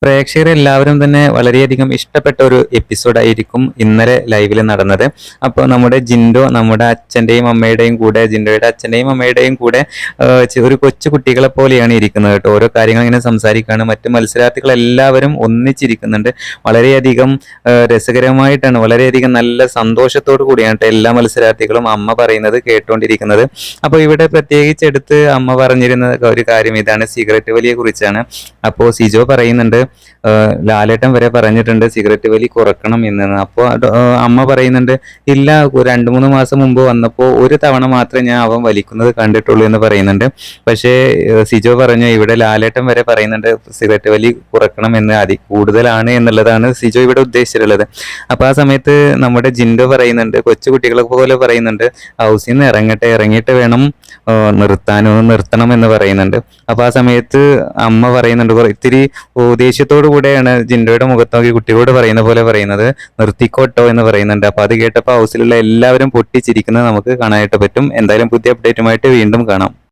പ്രേക്ഷകരെല്ലാവരും തന്നെ വളരെയധികം ഇഷ്ടപ്പെട്ട ഒരു എപ്പിസോഡായിരിക്കും ഇന്നലെ ലൈവിൽ നടന്നത്. അപ്പോൾ നമ്മുടെ ജിൻഡോ നമ്മുടെ അച്ഛൻ്റെയും അമ്മയുടെയും കൂടെ, ജിൻഡോയുടെ അച്ഛൻ്റെയും അമ്മയുടെയും കൂടെ ഒരു കൊച്ചു കുട്ടികളെ പോലെയാണ് ഇരിക്കുന്നത് കേട്ടോ. ഓരോ കാര്യങ്ങൾ ഇങ്ങനെ സംസാരിക്കുകയാണ്. മറ്റു മത്സരാർത്ഥികൾ എല്ലാവരും ഒന്നിച്ചിരിക്കുന്നുണ്ട്. വളരെയധികം രസകരമായിട്ടാണ്, വളരെയധികം നല്ല സന്തോഷത്തോടു കൂടിയാണ് കേട്ടോ എല്ലാ മത്സരാർത്ഥികളും അമ്മ പറയുന്നത് കേട്ടുകൊണ്ടിരിക്കുന്നത്. അപ്പോൾ ഇവിടെ പ്രത്യേകിച്ച് എടുത്ത് അമ്മ പറഞ്ഞിരുന്ന ഒരു കാര്യം ഇതാണ്, സിഗരറ്റ് വലിയെ കുറിച്ചാണ്. അപ്പോൾ സിജോ പറയുന്നുണ്ട്, ലാലേട്ടൻ വരെ പറഞ്ഞിട്ടുണ്ട് സിഗരറ്റ് വലി കുറക്കണം എന്ന്. അപ്പോൾ അമ്മ പറയുന്നുണ്ട്, ഇല്ല, 2-3 മാസം മുമ്പ് വന്നപ്പോൾ ഒരു തവണ മാത്രമേ ഞാൻ അവൻ വലിക്കുന്നത് കണ്ടിട്ടുള്ളൂ എന്ന് പറയുന്നുണ്ട്. പക്ഷേ സിജോ പറഞ്ഞു, ഇവിടെ ലാലേട്ടൻ വരെ പറയുന്നുണ്ട് സിഗരറ്റ് വലി കുറക്കണം എന്ന്, കൂടുതലാണ് എന്നുള്ളതാണ് സിജോ ഇവിടെ ഉദ്ദേശിച്ചിട്ടുള്ളത്. അപ്പൊ ആ സമയത്ത് നമ്മുടെ ജിൻഡോ പറയുന്നുണ്ട്, കൊച്ചു കുട്ടികളെ പോലെ പറയുന്നുണ്ട്, ഹൗസിൽ നിന്ന് ഇറങ്ങിയിട്ട് വേണം നിർത്തണം എന്ന് പറയുന്നുണ്ട്. അപ്പൊ ആ സമയത്ത് അമ്മ പറയുന്നുണ്ട്, ഇത്തിരി ദേഷ്യത്തോടു കൂടെയാണ് ജിൻഡോയുടെ മുഖത്ത് നോക്കി കുട്ടികളോട് പറയുന്ന പോലെ പറയുന്നത്, നിർത്തിക്കോട്ടോ എന്ന് പറയുന്നുണ്ട്. അപ്പൊ അത് കേട്ടപ്പോൾ ഹൗസിലുള്ള എല്ലാവരും പൊട്ടിച്ചിരിക്കുന്നത് നമുക്ക് കാണാനായിട്ട് പറ്റും. എന്തായാലും പുതിയ അപ്ഡേറ്റുമായിട്ട് വീണ്ടും കാണാം.